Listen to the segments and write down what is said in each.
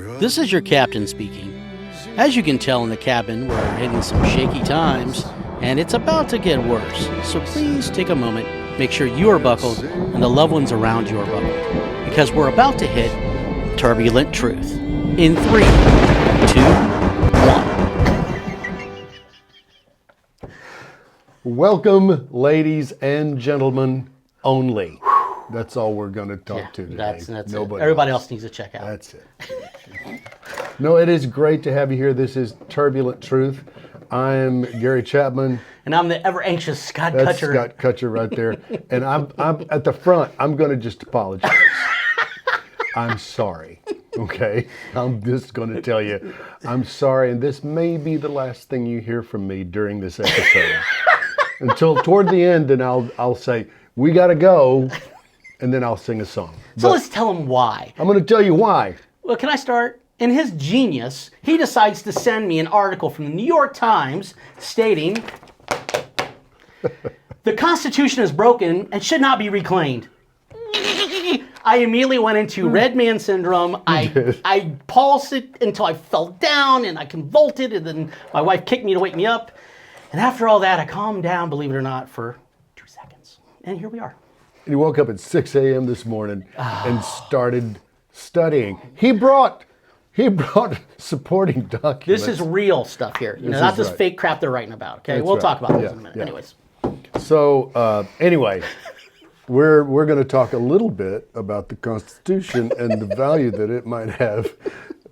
This is your captain speaking. As you can tell in the cabin, we're hitting some shaky times, and it's about to get worse. So please take a moment, make sure you are buckled, and the loved ones around you are buckled, because we're about to hit turbulent truth. In 3, 2, 1. Welcome, ladies and gentlemen, only. That's all we're going to talk to today. That's Nobody it. Everybody else needs to check out. That's it. No, it is great to have you here. This is Turbulent Truth. I'm Gary Chapman. And I'm the ever-anxious Scott That's Kutcher. Scott Kutcher right there. And I'm at the front. I'm going to just apologize. I'm sorry, okay? I'm just going to tell you, I'm sorry, and this may be the last thing you hear from me during this episode. Until toward the end, and I'll say, we got to go, and then I'll sing a song. So let's tell him why. I'm going to tell you why. Well, can I start? In his genius, he decides to send me an article from the New York Times stating, the Constitution is broken and should not be reclaimed. I immediately went into red man syndrome. I pulsed it until I fell down and I convulsed, and then my wife kicked me to wake me up. And after all that, I calmed down, believe it or not, for 2 seconds. And here we are. And he woke up at 6 a.m. this morning and started studying. He brought supporting documents. This is real stuff here. Not this right. fake crap they're writing about. Okay, That's we'll right. talk about this Yeah, in a minute. yeah. Anyways. So anyway, we're going to talk a little bit about the Constitution and the value that it might have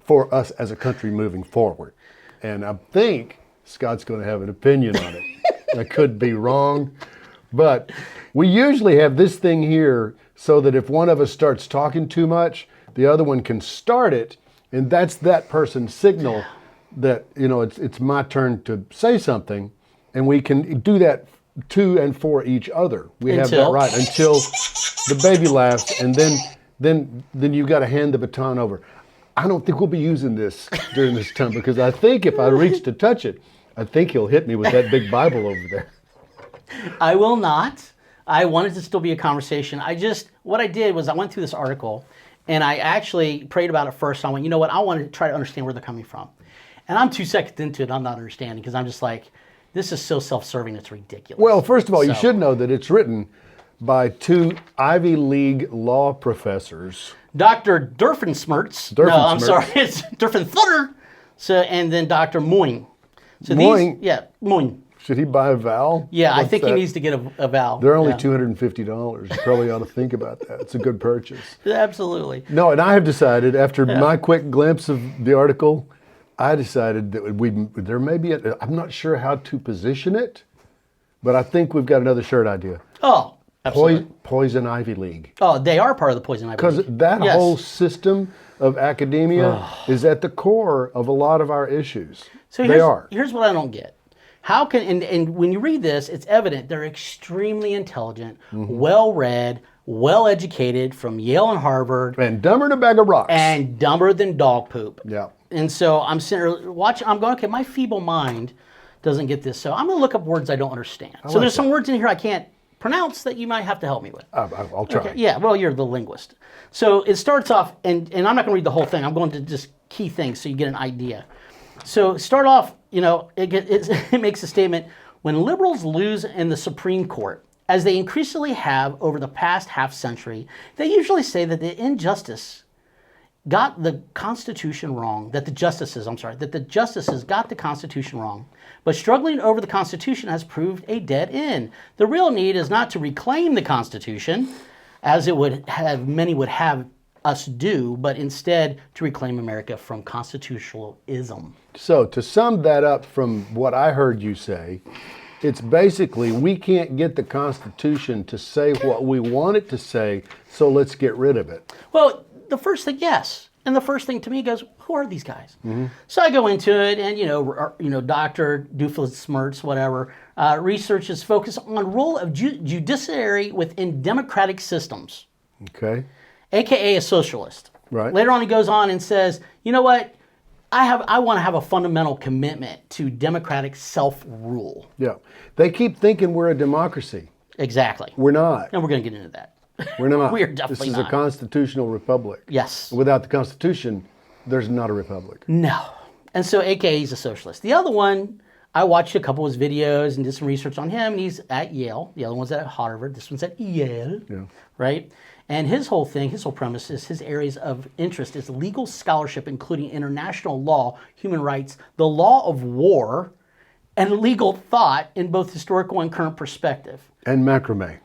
for us as a country moving forward. And I think Scott's going to have an opinion on it. I could be wrong, but we usually have this thing here so that if one of us starts talking too much, the other one can start it, and that's that person's signal that, it's my turn to say something, and we can do that to and for each other. We have that right until the baby laughs, and then you've got to hand the baton over. I don't think we'll be using this during this time, because I think if I reach to touch it, I think he'll hit me with that big Bible over there. I will not. I wanted to still be a conversation. What I did was I went through this article, and I actually prayed about it first. I went, you know what? I want to try to understand where they're coming from. And I'm 2 seconds into it, I'm not understanding, because I'm just like, this is so self-serving, it's ridiculous. Well, first of all, you should know that it's written by 2 Ivy League law professors. Dr. Durfensmertz. No, I'm sorry, it's Durfenfutter. And then Dr. Moyne. So Moyne? Moyne. Should he buy a vowel? Yeah, I think he needs to get a vowel. They're only $250. You probably ought to think about that. It's a good purchase. Absolutely. No, and I have decided, after my quick glimpse of the article, I decided that there may be, I'm not sure how to position it, but I think we've got another shirt idea. Oh, absolutely. Poison Ivy League. Oh, they are part of the Poison Ivy League. Because that whole system of academia is at the core of a lot of our issues. So here's what I don't get. How can, and when you read this, it's evident they're extremely intelligent, well-read, well-educated from Yale and Harvard. And dumber than a bag of rocks. And dumber than dog poop. Yeah. And so I'm sitting there watching, I'm going, okay, my feeble mind doesn't get this. So I'm going to look up words I don't understand. So there's some words in here I can't pronounce that you might have to help me with. I'll try. Okay, yeah, well, you're the linguist. So it starts off, and I'm not going to read the whole thing. I'm going to just key things so you get an idea. So start off, it makes a statement, when liberals lose in the Supreme Court, as they increasingly have over the past half century, they usually say that the injustice got the Constitution wrong, that the justices got the Constitution wrong. But struggling over the Constitution has proved a dead end. The real need is not to reclaim the Constitution, as many would have us do, but instead to reclaim America from constitutionalism. So to sum that up from what I heard you say, it's basically we can't get the Constitution to say what we want it to say, so let's get rid of it. Well, the first thing, yes. And the first thing to me goes, who are these guys? So I go into it, and Dr. Doofenshmirtz, whatever, research is focused on role of judiciary within democratic systems. Okay. AKA a socialist. Right. Later on, he goes on and says, you know what? I want to have a fundamental commitment to democratic self-rule. Yeah. They keep thinking we're a democracy. Exactly. We're not. And we're going to get into that. We're not. We are definitely This is not. a constitutional republic. Yes. Without the Constitution, There's not a republic. No. And so AKA he's a socialist. The other one, I watched a couple of his videos and did some research on him, and he's at Yale. The other one's at Harvard. This one's at Yale, right? And his whole thing, his whole premise is his areas of interest is legal scholarship, including international law, human rights, the law of war, and legal thought in both historical and current perspective. And macrame.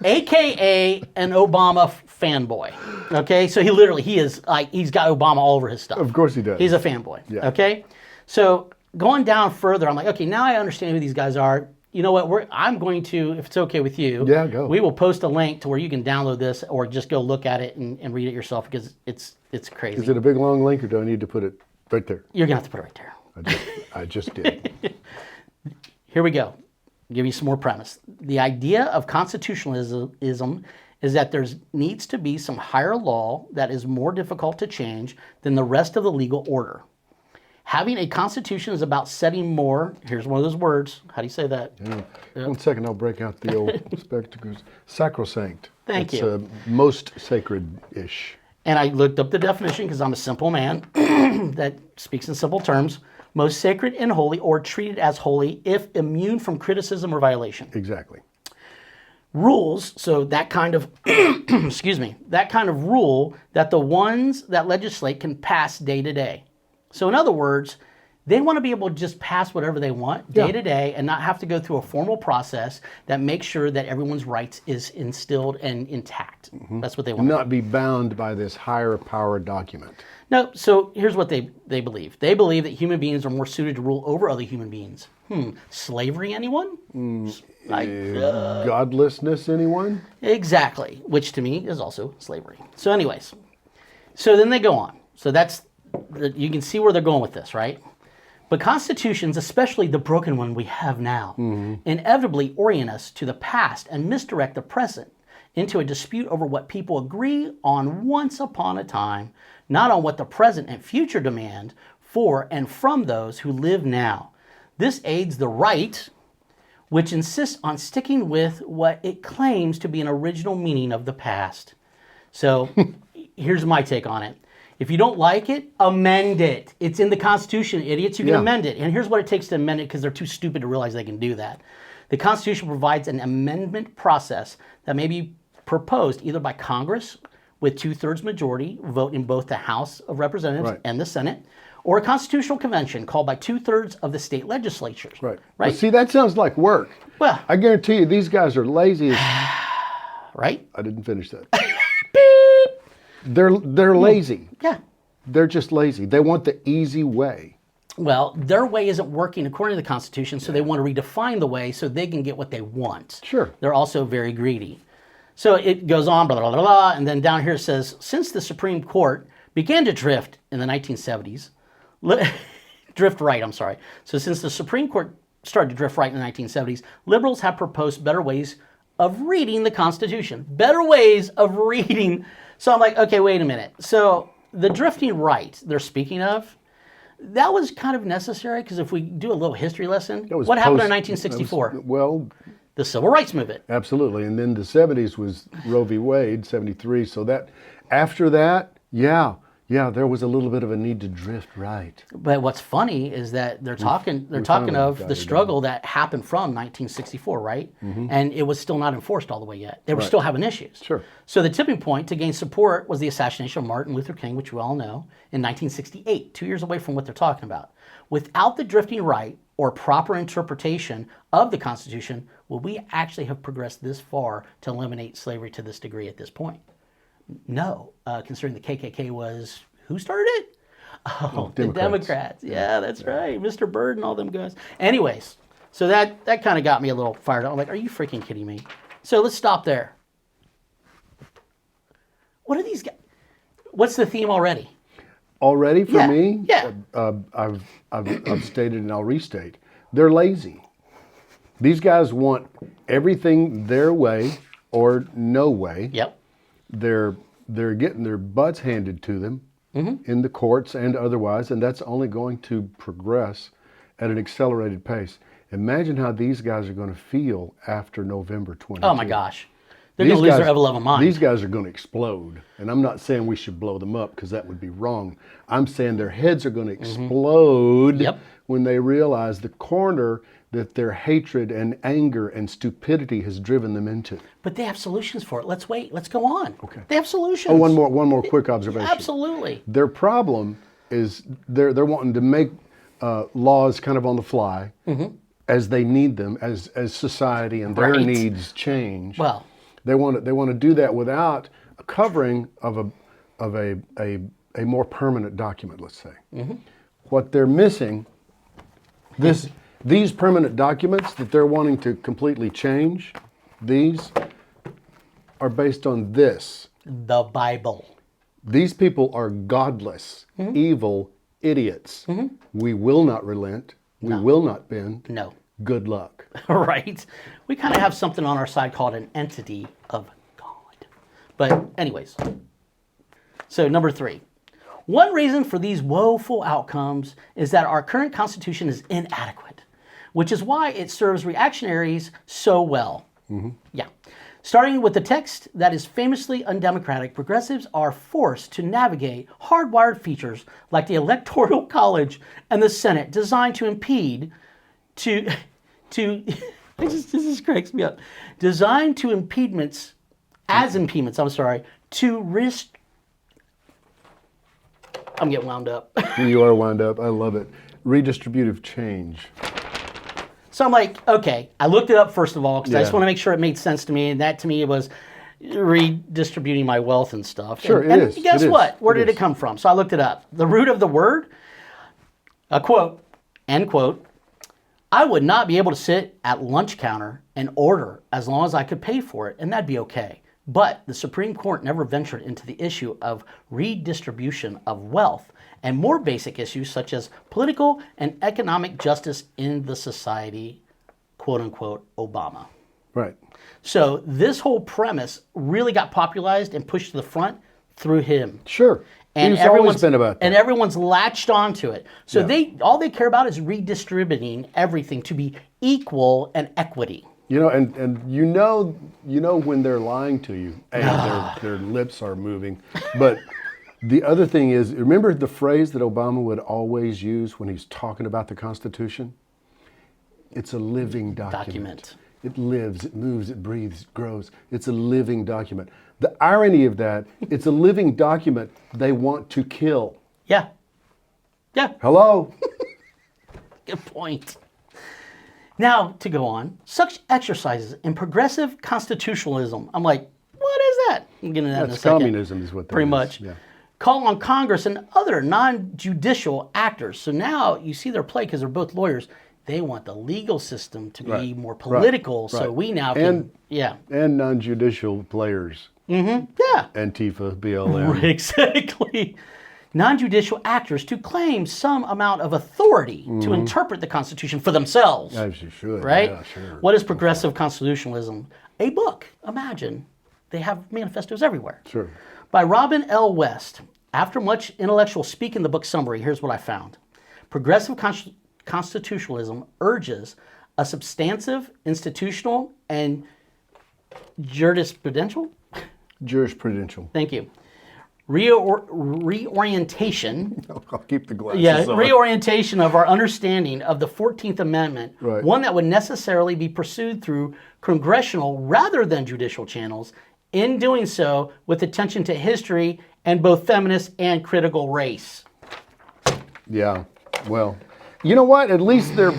AKA an Obama fanboy. Okay, so he is like, he's got Obama all over his stuff. Of course he does. He's a fanboy. Yeah. Okay, so going down further, I'm like, okay, now I understand who these guys are. You know what? I'm going to, if it's okay with you, go. We will post a link to where you can download this or just go look at it and read it yourself because it's crazy. Is it a big long link or do I need to put it right there? You're gonna have to put it right there. I just did. Here we go. I'll give you some more premise. The idea of constitutionalism is that there needs to be some higher law that is more difficult to change than the rest of the legal order. Having a constitution is about setting more, here's one of those words. How do you say that? Yeah. 1 second, I'll break out the old spectacles. Sacrosanct. Thank you. It's most sacred-ish. And I looked up the definition because I'm a simple man that speaks in simple terms. Most sacred and holy, or treated as holy if immune from criticism or violation. Exactly. Rules, so that kind of, excuse me, that kind of rule that the ones that legislate can pass day to day. So in other words, they want to be able to just pass whatever they want day to day and not have to go through a formal process that makes sure that everyone's rights is instilled and intact. That's what they want. Not be bound by this higher power document. No, so here's what they believe. They believe that human beings are more suited to rule over other human beings. Slavery, anyone? Godlessness, anyone? Exactly, which to me is also slavery. So anyways, so then they go on. So you can see where they're going with this, right? But constitutions, especially the broken one we have now, inevitably orient us to the past and misdirect the present into a dispute over what people agree on once upon a time, not on what the present and future demand for and from those who live now. This aids the right, which insists on sticking with what it claims to be an original meaning of the past. So here's my take on it. If you don't like it, amend it. It's in the Constitution, idiots. You can amend it. And here's what it takes to amend it because they're too stupid to realize they can do that. The Constitution provides an amendment process that may be proposed either by Congress with 2/3 majority vote in both the House of Representatives and the Senate, or a constitutional convention called by 2/3 of the state legislatures. Right. But see, that sounds like work. Well, I guarantee you these guys are lazy as... Right? I didn't finish that. They're lazy. Yeah. They're just lazy. They want the easy way. Well, their way isn't working according to the Constitution, so they want to redefine the way so they can get what they want. Sure. They're also very greedy. So it goes on, blah, blah, blah, blah, and then down here it says, since the Supreme Court began to drift in the 1970s, drift right, I'm sorry. So since the Supreme Court started to drift right in the 1970s, liberals have proposed better ways of reading the Constitution. Better ways of reading. So I'm like, okay, wait a minute. So the drifting right they're speaking of, that was kind of necessary because if we do a little history lesson, what happened in 1964? The Civil Rights Movement. Absolutely. And then the 70s was Roe v. Wade, 73. So that after that, there was a little bit of a need to drift right. But what's funny is that they're talking of the struggle that happened from 1964, right? And it was still not enforced all the way yet. They were still having issues. Sure. So the tipping point to gain support was the assassination of Martin Luther King, which we all know, in 1968, 2 years away from what they're talking about. Without the drifting right or proper interpretation of the Constitution, would we actually have progressed this far to eliminate slavery to this degree at this point? No, considering the KKK was, who started it? Oh, the Democrats. Yeah, that's right. Mr. Byrd and all them guys. Anyways, so that kind of got me a little fired up. I'm like, are you freaking kidding me? So let's stop there. What are these guys? What's the theme already? Already for me? Yeah. I've stated and I'll restate. They're lazy. These guys want everything their way or no way. Yep. They're getting their butts handed to them in the courts and otherwise, and that's only going to progress at an accelerated pace. Imagine how these guys are going to feel after November 22. Oh my gosh. They're going to lose their ever-loving mind. These guys are going to explode. And I'm not saying we should blow them up because that would be wrong. I'm saying their heads are going to explode when they realize the corner that their hatred and anger and stupidity has driven them into. But they have solutions for it. Let's wait. Let's go on. Okay. They have solutions. Oh, one more quick observation. Absolutely. Their problem is they're wanting to make laws kind of on the fly as they need them, as society and their needs change. Well, they want to do that without a covering of a more permanent document. Let's say what they're missing. These permanent documents that they're wanting to completely change, these are based on this. The Bible. These people are godless, evil idiots. We will not relent. We will not bend. No. Good luck. Right? We kind of have something on our side called an entity of God. But anyways, so number 3. One reason for these woeful outcomes is that our current Constitution is inadequate, which is why it serves reactionaries so well. Yeah. Starting with the text that is famously undemocratic, progressives are forced to navigate hardwired features like the Electoral College and the Senate designed to impede this cracks me up. Designed to impediments, to risk. I'm getting wound up. You are wound up. I love it. Redistributive change. So I'm like, okay. I looked it up first of all because I just want to make sure it made sense to me, and that to me was redistributing my wealth and stuff. Sure, and it is. Guess what? Where did it come from? So I looked it up. The root of the word, a quote, end quote, I would not be able to sit at lunch counter and order as long as I could pay for it, and that'd be okay. But the Supreme Court never ventured into the issue of redistribution of wealth and more basic issues such as political and economic justice in the society, quote unquote, Obama. Right. So this whole premise really got popularized and pushed to the front through him. Sure. And He's always been about that. And everyone's latched onto it. So all they care about is redistributing everything to be equal and equity. You know, and you know when they're lying to you, their lips are moving. But the other thing is, remember the phrase that Obama would always use when he's talking about the Constitution? It's a living document. It lives, it moves, it breathes, it grows. It's a living document. The irony of that, it's a living document they want to kill. Yeah. Yeah. Hello? Good point. Now, to go on, such exercises in progressive constitutionalism. I'm like, what is that? I'm getting that in a second. Communism is what that Pretty is. much. Yeah. Call on Congress and other non-judicial actors. So now you see their play because they're both lawyers. They want the legal system to be more political. So we now can, And non-judicial players. Yeah. Antifa, BLM. Exactly. Non-judicial actors to claim some amount of authority to interpret the Constitution for themselves. As you should. Right? Yeah, sure. What is progressive constitutionalism? A book. Imagine. They have manifestos everywhere. Sure. By Robin L. West. After much intellectual speak in the book summary, here's what I found. Progressive constitutionalism urges a substantive, institutional, and jurisprudential? Jurisprudential. Thank you. Reorientation. I'll keep the glasses on. Reorientation of our understanding of the 14th Amendment, Right. one that would necessarily be pursued through congressional rather than judicial channels, in doing so with attention to history and both feminist and critical race. Yeah. Well, you know what? At least they're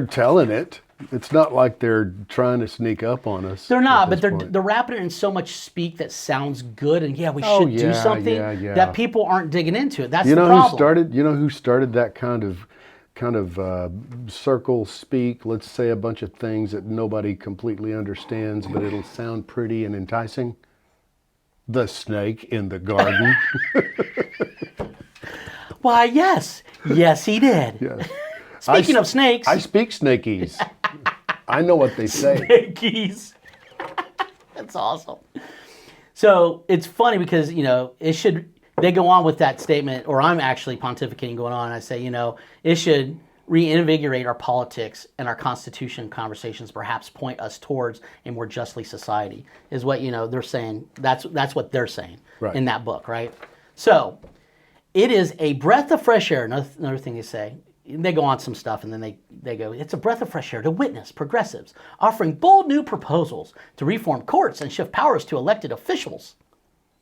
telling it. It's not like they're trying to sneak up on us. They're not, but at this they're point. wrapping it in so much speak that sounds good, and we should do something that people aren't digging into it. That's the problem. You know who started that kind of circle speak? Let's say a bunch of things that nobody completely understands, but it'll sound pretty and enticing. The snake in the garden. Why, yes, he did. Yes. Speaking of snakes, I speak snakies. I know what they say. Snakies. That's awesome. So it's funny because, they go on with that statement, or I'm actually pontificating going on. I say, it should reinvigorate our politics and our constitution conversations, perhaps point us towards a more justly society, is what, they're saying. That's what they're saying in that book, right? So it is a breath of fresh air. Another thing they say, they go on some stuff and then they go, it's a breath of fresh air to witness progressives offering bold new proposals to reform courts and shift powers to elected officials.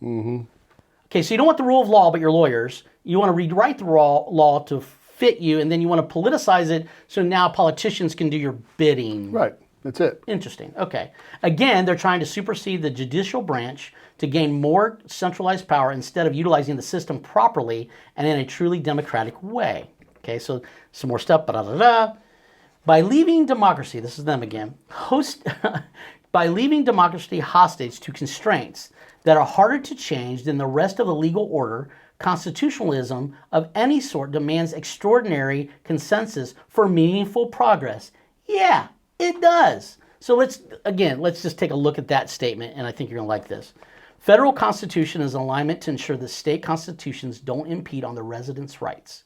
Okay, so you don't want the rule of law, but you're lawyers. You want to rewrite the law to fit you, and then you want to politicize it so now politicians can do your bidding. Right, that's it. Interesting, okay. Again, they're trying to supersede the judicial branch to gain more centralized power instead of utilizing the system properly and in a truly democratic way. Okay, so some more stuff. By leaving democracy, this is them again, by leaving democracy hostage to constraints that are harder to change than the rest of the legal order, constitutionalism of any sort demands extraordinary consensus for meaningful progress. Yeah, it does. So let's just take a look at that statement, and I think you're going to like this. Federal Constitution is in alignment to ensure that state constitutions don't impede on the residents' rights.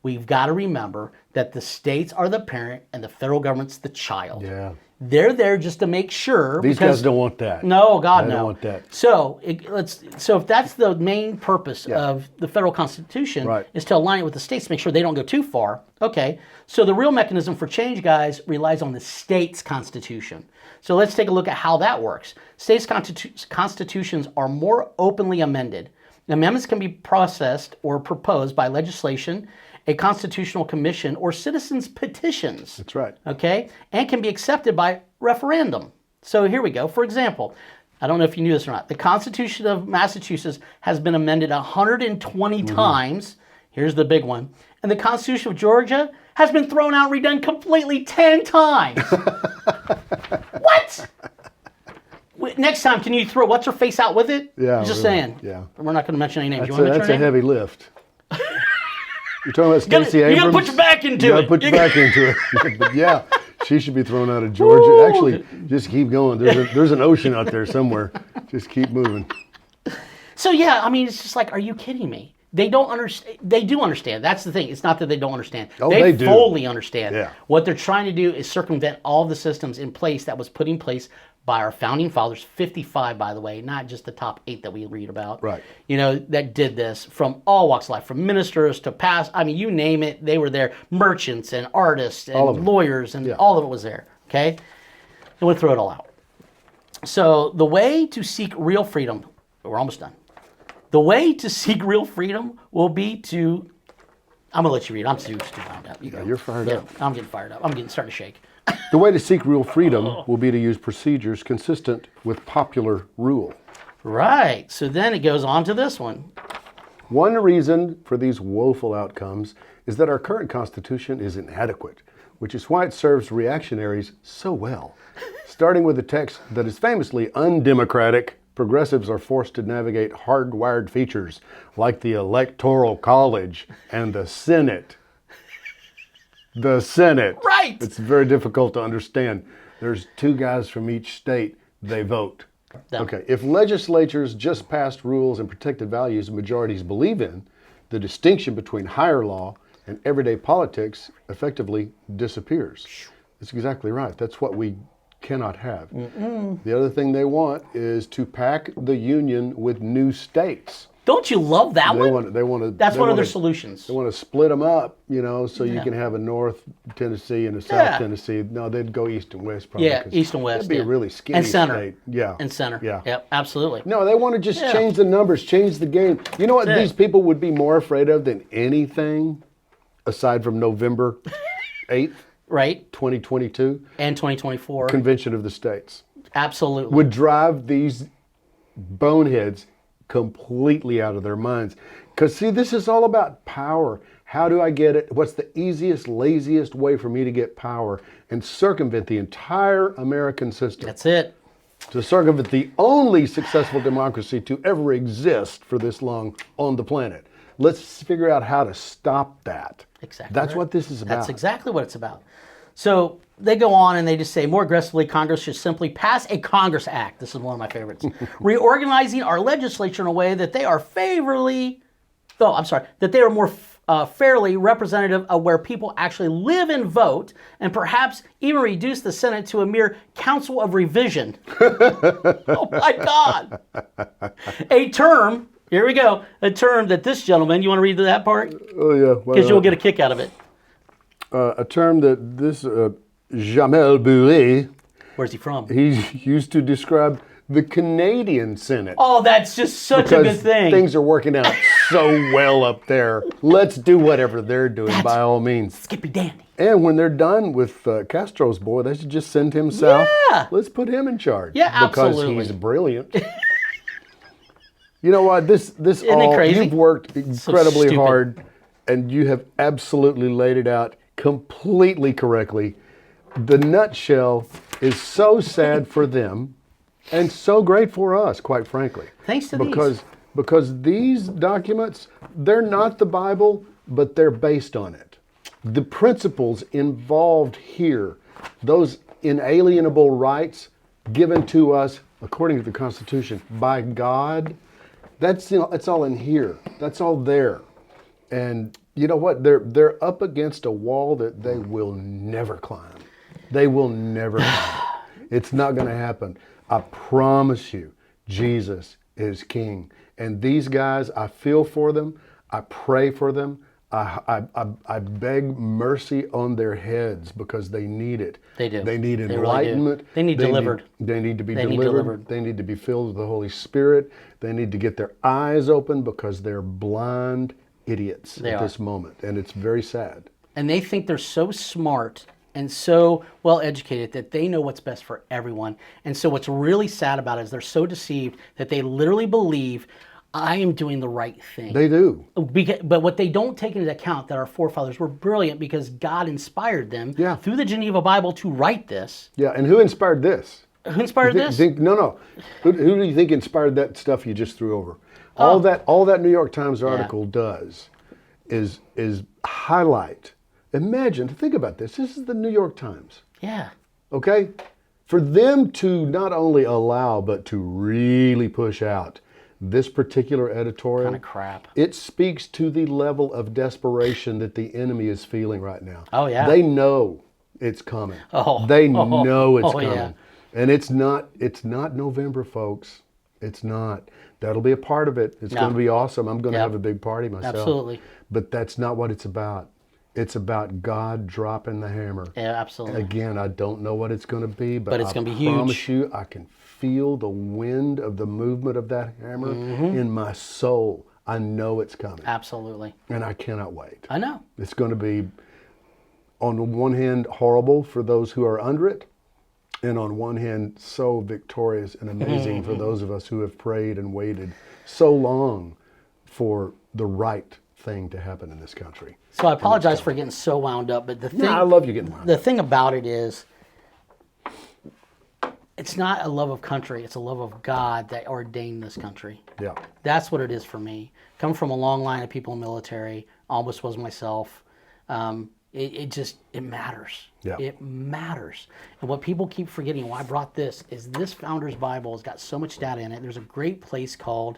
We've got to remember that the states are the parent and the federal government's the child. Yeah. They're there just to make sure. These guys don't want that. No, God, they no. don't want that. So if that's the main purpose of the federal constitution, is to align it with the states to make sure they don't go too far. Okay. So the real mechanism for change, guys, relies on the state's constitution. So let's take a look at how that works. States' constitutions are more openly amended. Amendments can be processed or proposed by legislation, a constitutional commission, or citizens' petitions. That's right. Okay? And can be accepted by referendum. So here we go. For example, I don't know if you knew this or not. The Constitution of Massachusetts has been amended 120 times. Here's the big one. And the Constitution of Georgia has been thrown out and redone completely 10 times. What? Next time, can you throw what's her face out with it? Yeah. Just saying. Yeah. We're not going to mention any names. That's a heavy lift. You're talking about Stacey Abrams? You got to put your back into it. You got to put your back into it. But yeah, she should be thrown out of Georgia. Woo! Actually, just keep going. There's an ocean out there somewhere. Just keep moving. So yeah, I mean, it's just like, are you kidding me? They don't understand. They do understand. That's the thing. It's not that they don't understand. Oh, they do. Fully understand. Yeah. What they're trying to do is circumvent all the systems in place that was put in place by our founding fathers, 55, by the way, not just the top 8 that we read about. Right. That did this from all walks of life, from ministers to past, I mean, you name it, they were there. Merchants and artists and lawyers and all of it was there, okay? And we'll throw it all out. So the way to seek real freedom, we're almost done. The way to seek real freedom will be to, I'm going to let you read. I'm too wound up. You're fired up. I'm getting fired up. I'm starting to shake. The way to seek real freedom will be to use procedures consistent with popular rule. Right. So then it goes on to this one. One reason for these woeful outcomes is that our current Constitution is inadequate, which is why it serves reactionaries so well. Starting with a text that is famously undemocratic, progressives are forced to navigate hardwired features like the Electoral College and the Senate. The Senate. Right. It's very difficult to understand. There's 2 guys from each state. They vote. Okay. If legislatures just passed rules and protected values majorities believe in, the distinction between higher law and everyday politics effectively disappears. That's exactly right. That's what we cannot have. The other thing they want is to pack the union with new states. Don't you love that one? That's one of their solutions. They want to split them up, so you can have a North Tennessee and a South Tennessee. No, they'd go East and West probably. Yeah, East and West. It'd be a really skinny and center. state. Yeah. And center. Yeah. Yep, absolutely. No, they want to just change the numbers, change the game. You know what these people would be more afraid of than anything aside from November 8th? Right. 2022. And 2024. Convention of the States. Absolutely. Would drive these boneheads completely out of their minds. Because see, this is all about power. How do I get it? What's the easiest, laziest way for me to get power and circumvent the entire American system? That's it. To circumvent the only successful democracy to ever exist for this long on the planet. Let's figure out how to stop that. Exactly. That's what this is about. That's exactly what it's about. So they go on and they just say, more aggressively, Congress should simply pass a Congress Act. This is one of my favorites. Reorganizing our legislature in a way that they are that they are more fairly representative of where people actually live and vote, and perhaps even reduce the Senate to a mere council of revision. Oh my God. A term, here we go, a term that this gentleman, you want to read that part? Oh, yeah. Because you'll get a kick out of it. A term that this Jamel Boulet, Where's he from? he used to describe the Canadian Senate. Oh, that's just such a good thing. Things are working out so well up there. Let's do whatever they're doing by all means. Skippy dandy. And when they're done with Castro's boy, they should just send him south. Yeah. Let's put him in charge. Yeah, absolutely. Because he's brilliant. You know what? This Isn't all, it crazy? you've worked incredibly stupid. hard, and you have absolutely laid it out completely correctly. The nutshell is so sad for them and so great for us, quite frankly. Thanks to Because these documents, they're not the Bible, but they're based on it. The principles involved here, those inalienable rights given to us according to the Constitution by God, that's all in here. That's all there. And you know what? They're up against a wall that they will never climb. They will never climb. It's not going to happen. I promise you, Jesus is King. And these guys, I feel for them. I pray for them. I beg mercy on their heads because they need it. They do. They need They really do. enlightenment. They need delivered. They need to be They need delivered. delivered. They need to be filled with the Holy Spirit. They need to get their eyes open because they're blind idiots at this moment. And it's very sad. And they think they're so smart and so well educated that they know what's best for everyone. And so what's really sad about it is they're so deceived that they literally believe I am doing the right thing. They do. But what they don't take into account that our forefathers were brilliant because God inspired them through the Geneva Bible to write this. Yeah, and who inspired this? Who inspired this? No. Who do you think inspired that stuff you just threw over? All that New York Times article does is highlight. Imagine, think about this. This is the New York Times. Yeah. Okay? For them to not only allow, but to really push out this particular editorial, Kind of crap. it speaks to the level of desperation that the enemy is feeling right now. Oh, yeah. They know it's coming. They know it's coming. Yeah. And it's not November, folks. It's not. That'll be a part of it. It's going to be awesome. I'm going to have a big party myself. Absolutely. But that's not what it's about. It's about God dropping the hammer. Yeah, absolutely. Again, I don't know what it's going to be, but it's going to be huge. I promise you, I can feel the wind of the movement of that hammer in my soul. I know it's coming. Absolutely. And I cannot wait. I know. It's going to be, on the one hand, horrible for those who are under it, and on one hand, so victorious and amazing for those of us who have prayed and waited so long for the right thing to happen in this country. So I apologize for getting so wound up, but the thing I love you getting wound up. The thing about it is, it's not a love of country, it's a love of God that ordained this country. Yeah. That's what it is for me. Come from a long line of people in the military, almost was myself. It matters. Yeah. It matters. And what people keep forgetting, why I brought this, is this Founder's Bible has got so much data in it. There's a great place called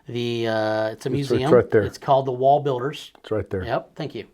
it's a museum. It's right there. It's called the Wall Builders. It's right there. Yep, thank you.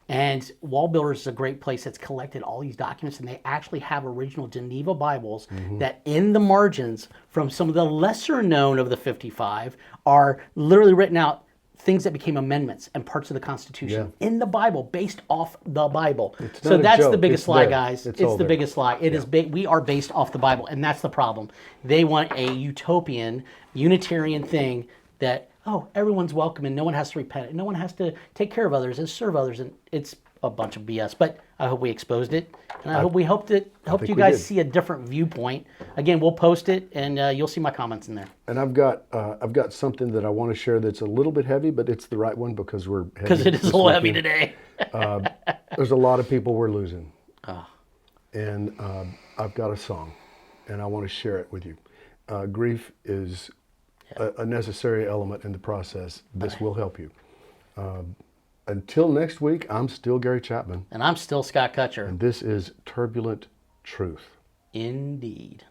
And Wall Builders is a great place that's collected all these documents, and they actually have original Geneva Bibles that in the margins from some of the lesser known of the 55 are literally written out things that became amendments and parts of the Constitution in the Bible based off the Bible. So that's the biggest lie, guys. It's the biggest lie. It is big. We are based off the Bible, and that's the problem. They want a utopian, Unitarian thing that, oh, everyone's welcome and no one has to repent and no one has to take care of others and serve others, and it's a bunch of BS. But I hope we exposed it, and I hope you guys see a different viewpoint. Again, we'll post it, and you'll see my comments in there. And I've got something that I want to share that's a little bit heavy, but it's the right one because we're heavy. Because it is a little heavy today. There's a lot of people we're losing, and I've got a song, and I want to share it with you. Grief is a necessary element in the process. This will help you. Until next week, I'm still Gary Chapman. And I'm still Scott Kutcher. And this is Turbulent Truth. Indeed.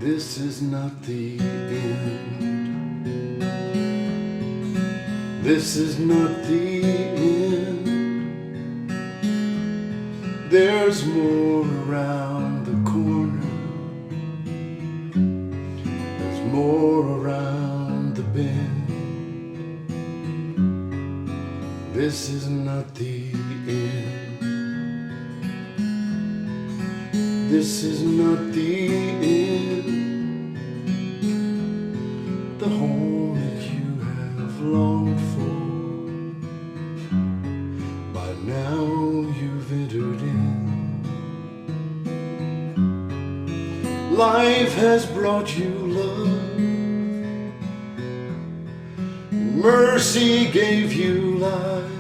This is not the end. This is not the end. There's more around the corner. There's more around the bend. This is not the end. This is not the end. The home that you have longed for, by now you've entered in. Life has brought you love, mercy gave you life.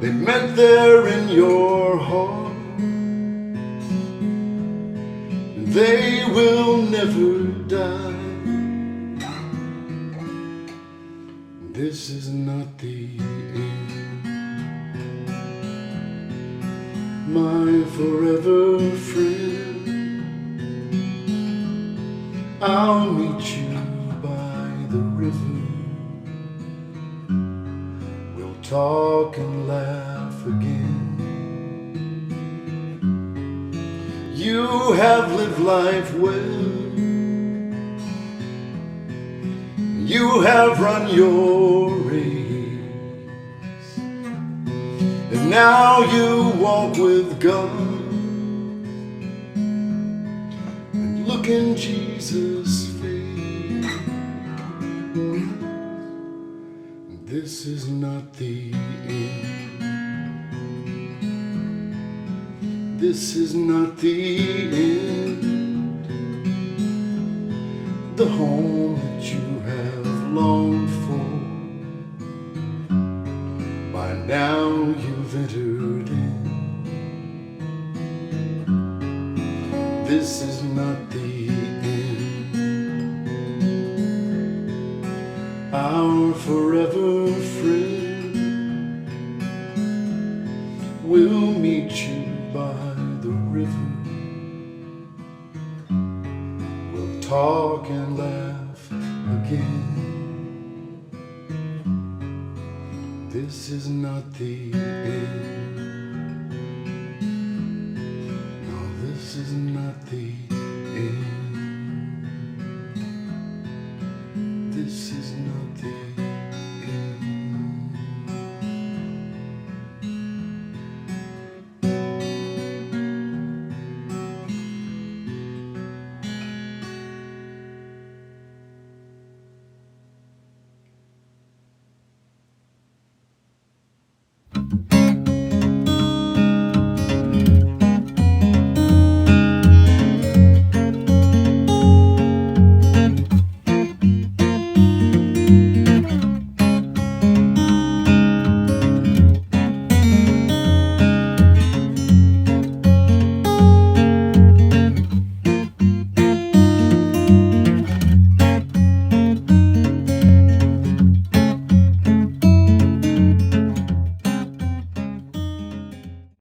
They met there in your heart. They will never die. This is not the end. My forever friend, I'll meet you by the river. We'll talk and laugh again. You have lived life well. You have run your race, and now you walk with God. And look in Jesus' face. This is not the end. This is not the end. The home that you have longed for, by now you've entered in. This is not the end. Our forever friend will meet you by the river. We'll talk and laugh again. This is not the end.